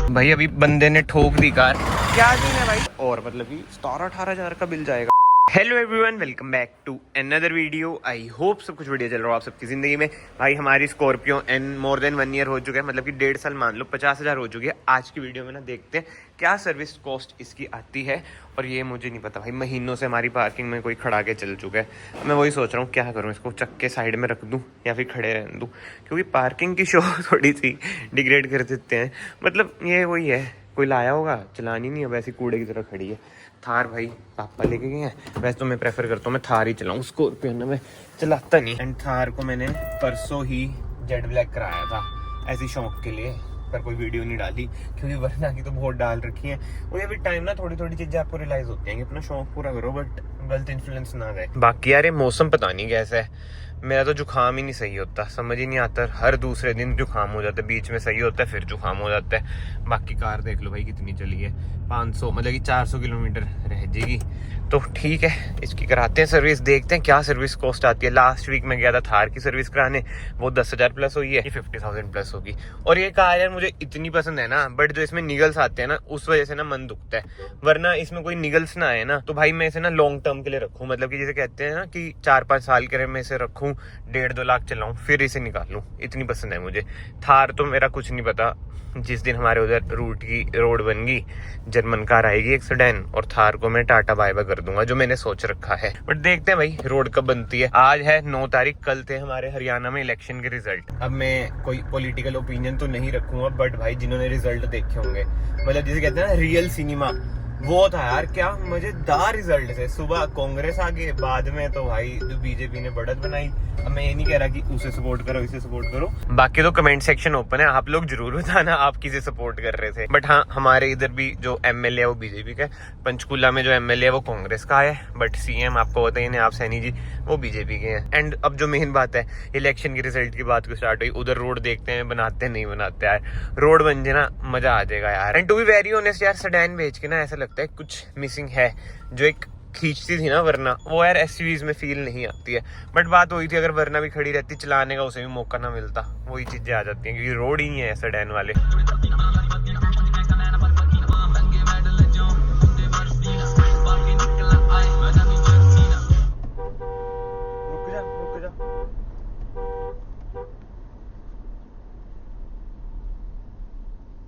भाई अभी बंदे ने ठोक दी कार, क्या दिन है भाई, और मतलब कि 17-18 हज़ार का बिल जाएगा। Hello everyone, welcome back to another video. I hope सब कुछ बढ़िया चल रहा हो आप सबकी ज़िंदगी में। भाई हमारी Scorpio N more than 1 year हो चुका है, मतलब कि 1.5 साल मान लो, 50,000 हो चुकी है। आज की वीडियो में ना देखते हैं क्या सर्विस कॉस्ट इसकी आती है। और ये मुझे नहीं पता भाई, महीनों से हमारी पार्किंग में कोई खड़ा के चल चुका है। मैं वही सोच रहा हूँ क्या करूँ, इसको चक्के साइड में रख दूँ या फिर खड़े रहने दूँ, क्योंकि पार्किंग की शो थोड़ी सी डिग्रेड कर देते हैं। मतलब ये वही है, कोई लाया होगा, चलानी नहीं है, वैसे कूड़े की तरह खड़ी है। थार भाई पापा लेके गए हैं, वैसे तो मैं प्रेफर करता हूँ मैं थार ही चलाऊँ, स्कॉर्पियो ना मैं चलाता नहीं। एंड थार को मैंने परसों ही जेड ब्लैक कराया था ऐसी शौक के लिए, पर कोई वीडियो नहीं डाली क्योंकि वरना की तो बहुत डाल रखी है। वो अभी टाइम ना थोड़ी थोड़ी चीजें आपको रियलाइज होती हैं कि अपना शौक पूरा करो बट गलत इन्फ्लुएंस ना गए। बाकी यार ये मौसम पता नहीं कैसा है, मेरा तो जुकाम ही नहीं सही होता, समझ ही नहीं आता। हर दूसरे दिन जुकाम हो जाता है, बीच में सही होता है फिर जुकाम हो जाता है। बाकी कार देख लो भाई कितनी चली है, 500 मतलब कि 400 किलोमीटर रह जाएगी, तो ठीक है इसकी कराते हैं सर्विस, देखते हैं क्या सर्विस कॉस्ट आती है। लास्ट वीक में गया था थार की सर्विस कराने, वो 10,000 प्लस हुई है, ये 50,000 प्लस होगी। और ये कार यार मुझे इतनी पसंद है ना, बट जो इसमें निगल्स आते हैं ना उस वजह से ना मन दुखता है। वरना इसमें कोई निगल्स ना आए ना तो भाई मैं इसे ना लॉन्ग टर्म के लिए रखूँ, मतलब कि जैसे कहते हैं ना कि 4-5 साल के लिए मैं इसे रखूँ, 1.5-2 लाख चलाऊँ फिर इसे निकालूँ, इतनी पसंद है मुझे। थार तो मेरा कुछ नहीं पता, जिस दिन हमारे उधर रूट की रोड बन गई, जर्मन कार आएगी एक सेडान, और थार को मैं टाटा बाय बाय कर दूंगा, जो मैंने सोच रखा है। बट देखते हैं भाई रोड कब बनती है। आज है 9 तारीख, कल थे हमारे हरियाणा में इलेक्शन के रिजल्ट। अब मैं कोई पॉलिटिकल ओपिनियन तो नहीं रखूंगा, बट भाई जिन्होंने रिजल्ट देखे होंगे, मतलब जिसे कहते हैं ना रियल सिनेमा, वो था यार, क्या मजेदार रिजल्ट थे। सुबह कांग्रेस आ गए, बाद में तो भाई जो बीजेपी ने बढ़त बनाई। अब मैं ये नहीं कह रहा कि उसे सपोर्ट करो इसे सपोर्ट करो, बाकी तो कमेंट सेक्शन ओपन है, आप लोग जरूर बताना आप किसे सपोर्ट कर रहे थे। बट हाँ, हमारे इधर भी जो एमएलए है वो बीजेपी का है, पंचकुला में जो एमएलए है वो कांग्रेस का है, बट सीएम आपको पता ही नहीं, आप सैनी जी, वो बीजेपी के हैं। एंड अब जो मेन बात है, इलेक्शन के रिजल्ट की बात को स्टार्ट हुई, उधर रोड देखते हैं बनाते हैं नहीं बनाते यार, रोड बन जाए ना मजा आ जाएगा यार। And to be very honest यार, सेडान बेच के ना ऐसा लगता है कुछ मिसिंग है, जो एक खींचती थी ना वरना, वो यार एसयूवीज में फील नहीं आती है। बट बात वही थी, अगर वरना भी खड़ी रहती, चलाने का उसे भी मौका ना मिलता, वही चीजें आ जाती हैं, क्योंकि रोड ही नहीं है सेडान वाले। रुक जा।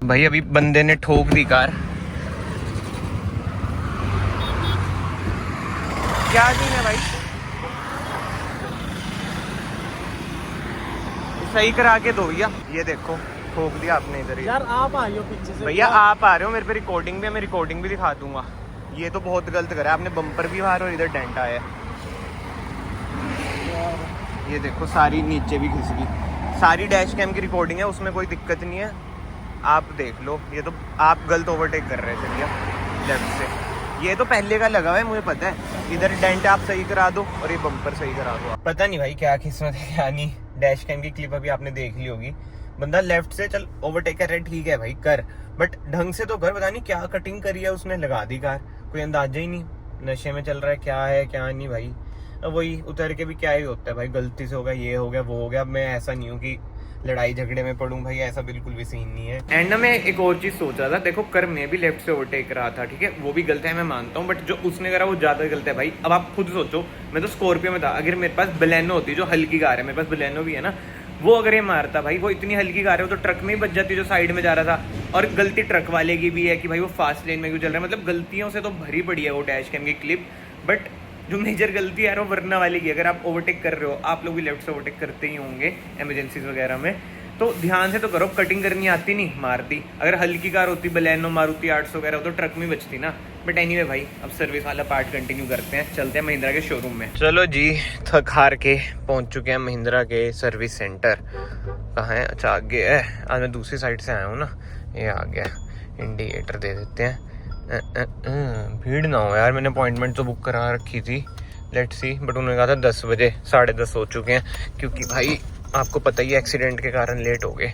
भाई अभी बंदे ने ठोक दी कार, क्या दिन है भाई, सही करा के दो भैया। ये देखो ठोक दिया आपने इधर ही। यार आप आ रहे हो पीछे से भैया, आप आ रहे हो, मेरे पे रिकॉर्डिंग भी है, मैं रिकॉर्डिंग भी दिखा दूंगा। ये तो बहुत गलत करा आपने, बम्पर भी बाहर और इधर डेंट आया है। ये देखो सारी नीचे भी घिस गई, सारी डैश कैम की रिकॉर्डिंग है, उसमें कोई दिक्कत नहीं है, आप देख लो। ये तो आप गलत ओवरटेक कर रहे थे भैया लेफ्ट से, ये तो पहले का लगा हुआ है मुझे पता है। इधर डेंट आप सही करा दो और ये बम्पर सही करा दो। पता नहीं भाई क्या किस्मत है क्या नहीं। डैश कैम की क्लिप अभी आपने देख ली होगी, बंदा लेफ्ट से चल ओवरटेक कर रहा है, ठीक है भाई कर, बट ढंग से तो कर। पता नहीं क्या कटिंग करी है उसने, लगा दी कार, कोई अंदाजा ही नहीं, नशे में चल रहा है क्या नहीं भाई। अब वही उतर के भी क्या ही होता है भाई, गलती से हो गया, ये हो गया वो हो गया। अब मैं ऐसा नहीं हूँ कि लड़ाई झगड़े में पड़ूं भाई, ऐसा बिल्कुल भी सीन नहीं है। एंड ना मैं एक और चीज सोच रहा था, देखो कर मैं भी लेफ्ट से ओवरटेक रहा था, ठीक है वो भी गलत है मैं मानता हूँ, बट जो उसने करा वो ज्यादा गलत है भाई। अब आप खुद सोचो, मैं तो स्कॉर्पियो में था, अगर मेरे पास बलेनो होती, जो हल्की कार है, मेरे पास बलेनो भी है ना, वो अगर ये मारता भाई, वो इतनी हल्की कार है, वो तो ट्रक में ही बच जाती जो साइड में जा रहा था। और गलती ट्रक वाले की भी है कि भाई वो फास्ट लेन में क्यों चल रहा है, मतलब गलतियों से तो भरी पड़ी है वो डैश कैम की क्लिप। बट जो मेजर गलती है वो वरना वाले की, अगर आप ओवरटेक कर रहे हो, आप लोग भी लेफ्ट से ओवरटेक करते ही होंगे इमरजेंसीज वगैरह में, तो ध्यान से तो करो, कटिंग करनी आती नहीं मारती। अगर हल्की कार होती, बलेनो मारुति 800 वगैरह, तो ट्रक में बचती ना। बट एनीवे भाई, अब सर्विस वाला पार्ट कंटिन्यू करते हैं, चलते हैं महिंद्रा के शोरूम में। चलो जी, थक हार के पहुंच चुके हैं महिंद्रा के सर्विस सेंटर। कहाँ है, अच्छा आगे है, आज मैं दूसरी साइड से आया हूँ ना, ये आ गया। इंडिकेटर दे देते हैं, भीड़ ना हो यार, मैंने अपॉइंटमेंट तो बुक करा रखी थी, लेट्स सी। बट उन्होंने कहा था 10 बजे, 10:30 हो चुके हैं, क्योंकि भाई आपको पता ही एक्सीडेंट के कारण लेट हो गए।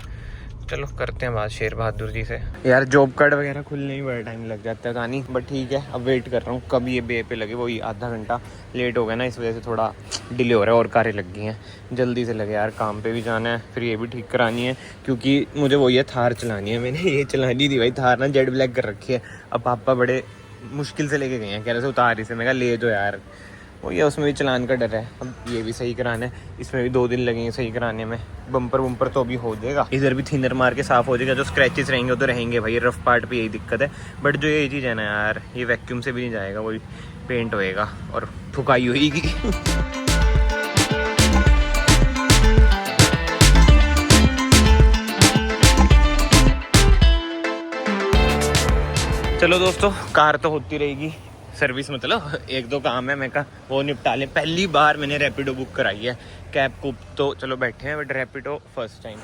चलो करते हैं बात शेर बहादुर जी से। यार जॉब कार्ड वगैरह खुलने ही बड़ा टाइम लग जाता है कहानी, बट ठीक है अब वेट कर रहा हूँ कब ये बे पे लगे। वही आधा घंटा लेट हो गया ना, इस वजह से थोड़ा डिले हो रहा है और कारें लग गई हैं। जल्दी से लगे यार, काम पे भी जाना है, फिर ये भी ठीक करानी है क्योंकि मुझे वो ये थार चलानी है। मैंने ये चलानी थी भाई, थार ना जेड ब्लैक कर रखी है। अब पापा बड़े मुश्किल से लेके गए हैं, कह रहे थे उतार इसे, मैं कहा ले दो यार। वो ये उसमें भी चलान का डर है। अब ये भी सही कराना है, इसमें भी 2 दिन लगेंगे सही कराने में। बम्पर वम्पर तो अभी हो जाएगा, इधर भी थिनर मार के साफ़ हो जाएगा। जो स्क्रैचेस रहेंगे वो तो रहेंगे भाई, रफ पार्ट पे यही दिक्कत है। बट जो ये चीज़ है ना यार, ये वैक्यूम से भी नहीं जाएगा, वही पेंट होएगा और ठुकाई होएगी। चलो दोस्तों, कार तो होती रहेगी सर्विस, मतलब 1-2 काम है मैं कहा वो निपटा लें। पहली बार मैंने रैपिडो बुक कराई है। कैब कूब तो चलो बैठे हैं, बट रैपिडो फर्स्ट टाइम।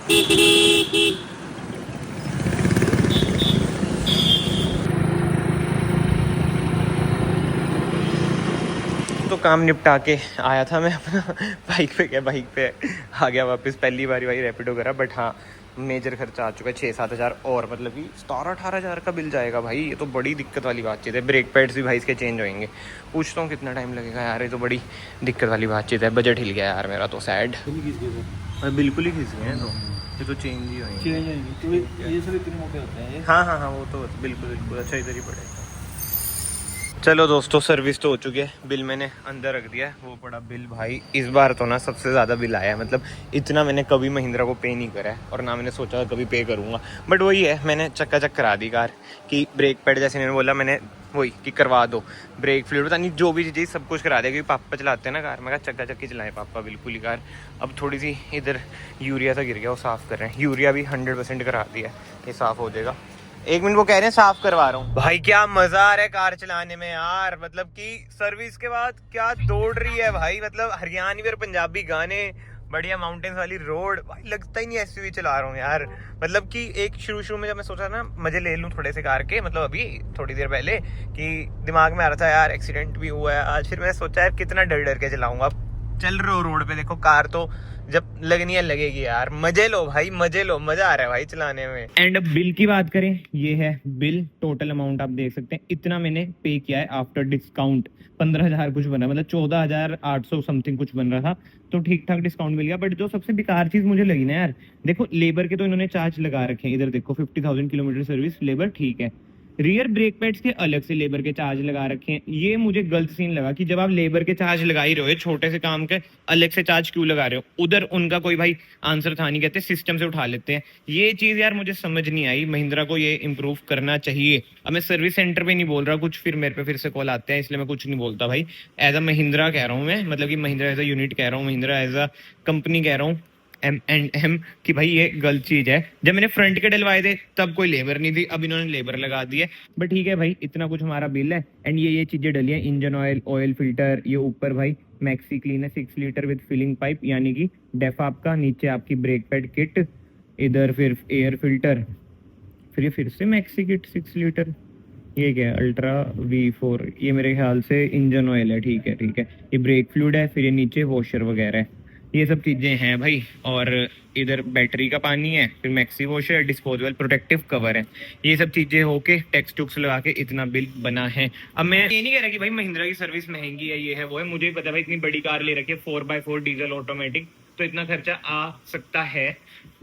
तो काम निपटा के आया था मैं अपना बाइक पे आ गया वापस। पहली बार भाई रैपिडो करा, बट हाँ मेजर खर्चा आ चुका है 6-7 हज़ार, और मतलब कि 17-18 हज़ार का बिल जाएगा भाई। ये तो बड़ी दिक्कत वाली बातचीत है। ब्रेक पैड्स भी भाई इसके चेंज होंगे। पूछता हूँ कितना टाइम लगेगा यार, ये तो बड़ी दिक्कत वाली बातचीत है। बजट हिल गया यार मेरा तो, सैड। बिल्कुल ही खिस गए हैं, तो ये तो चेंज ही होंगे। ये सब इतने मोटे होते हैं। हाँ वो तो बिल्कुल अच्छा इधर ही पड़ेगा। चलो दोस्तों, सर्विस तो हो चुकी है, बिल मैंने अंदर रख दिया है। वो पड़ा बिल भाई, इस बार तो ना सबसे ज़्यादा बिल आया है। मतलब इतना मैंने कभी महिंद्रा को पे नहीं करा है, और ना मैंने सोचा कभी पे करूँगा। बट वही है, मैंने चक्का करा दी कार की। ब्रेक पैड जैसे मैंने बोला, मैंने वही कि करवा दो, ब्रेक फ्लूइड पता नहीं जो भी चीज़ सब कुछ करा दिया, क्योंकि पापा चलाते हैं ना कार। मैं कहा चक्की चलाएं पापा बिल्कुल ही कार। अब थोड़ी सी इधर यूरिया सा गिर गया, वो साफ़ कर रहे हैं। यूरिया भी 100% करा दिया है, ये साफ़ हो जाएगा। 1 मिनट, वो कह रहे हैं साफ करवा रहा हूँ। भाई क्या मजा आ रहा है कार चलाने में यार, मतलब कि सर्विस के बाद क्या दौड़ रही है भाई। मतलब हरियाणवी और पंजाबी गाने, बढ़िया माउंटेन्स वाली रोड, भाई लगता ही नहीं एसयूवी चला रहा हूँ यार। मतलब कि एक शुरू में जब मैं सोचा ना मजे ले लूँ थोड़े से कार के, मतलब अभी थोड़ी देर पहले, कि दिमाग में आ रहा था यार एक्सीडेंट भी हुआ है आज। फिर मैंने सोचा यार कितना डर के चलाऊंगा। चल रहे हो रोड पे, देखो कार तो जब लगनी है लगेगी यार। मजे लो भाई, मजे लो, मजा आ रहा है भाई चलाने में। एंड अब बिल की बात करें, ये है बिल। टोटल अमाउंट आप देख सकते हैं, इतना मैंने पे किया है आफ्टर डिस्काउंट। 15,000 कुछ बना, मतलब 14,800 समथिंग कुछ बन रहा था, तो ठीक ठाक डिस्काउंट मिल गया। बट जो सबसे बेकार चीज मुझे लगी ना यार, देखो लेबर के तो इन्होंने चार्ज लगा रखे हैं। इधर देखो 50,000 किलोमीटर सर्विस लेबर, ठीक है। रियर ब्रेक पैड्स के अलग से लेबर के चार्ज लगा रखे हैं। ये मुझे गलत सीन लगा कि जब आप लेबर के चार्ज लगा ही रहे हो, छोटे से काम के अलग से चार्ज क्यों लगा रहे हो। उधर उनका कोई भाई आंसर था नहीं, कहते सिस्टम से उठा लेते हैं। ये चीज यार मुझे समझ नहीं आई, महिंद्रा को ये इंप्रूव करना चाहिए। अब मैं सर्विस सेंटर पे नहीं बोल रहा कुछ, फिर मेरे पे फिर से कॉल आते हैं, इसलिए मैं कुछ नहीं बोलता भाई। एज अ महिंद्रा कह रहा हूँ मैं, मतलब कि महिंद्रा एज अ यूनिट कह रहा हूँ, महिंद्रा एज अ कंपनी कह रहा हूँ, M&M, कि भाई ये गलत चीज है। जब मैंने फ्रंट के डलवाए थे तब कोई लेबर नहीं थी, अब इन्होंने लेबर लगा दी है। बट ठीक है भाई, इतना कुछ हमारा बिल है। एंड ये चीजें डली है, इंजन ऑयल, ऑयल फिल्टर, ये ऊपर भाई मैक्सी क्लीन है 6 लीटर विद फिलिंग पाइप, यानी कि डेफ आपका, नीचे आपकी ब्रेक पैड किट, इधर फिर एयर फिल्टर, फिर ये फिर से मैक्सी किट 6 लीटर। ये क्या है, अल्ट्रा V4, ये मेरे ख्याल से इंजन ऑयल है। ठीक है ये ब्रेक फ्लूइड है, फिर ये नीचे वॉशर वगैरह है, ये सब चीज़ें हैं भाई। और इधर बैटरी का पानी है, फिर maxi washer, disposable protective cover है। ये सब चीज़ें होके टैक्स टुक्स लगा के इतना बिल बना है। अब मैं ये नहीं कह रहा कि भाई महिंद्रा की सर्विस महंगी है, ये है वो है, मुझे भी पता है भाई, इतनी बड़ी कार ले रखी है 4x4 डीजल ऑटोमेटिक, तो इतना खर्चा आ सकता है।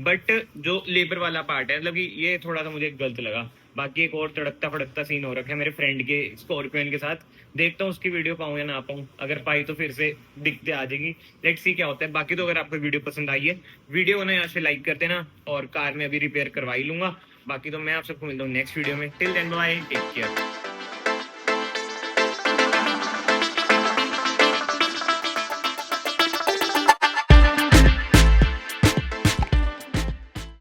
बट जो लेबर वाला पार्ट है, मतलब कि ये थोड़ा सा मुझे गलत लगा। बाकी एक और तड़कता फड़कता सीन हो रखा है मेरे फ्रेंड के स्कॉर्पियन के साथ। देखता हूँ उसकी वीडियो पाऊँ या ना पाऊँ, अगर पाई तो फिर से दिखते आ जाएगी। लेट्स सी क्या होता है। बाकी तो अगर आपको वीडियो पसंद आई है, वीडियो को ना यहाँ से लाइक कर देना, और कार में अभी रिपेयर करवा ही लूंगा। बाकी तो मैं आप सबको मिलता हूँ नेक्स्ट वीडियो में। Till then bye, take care.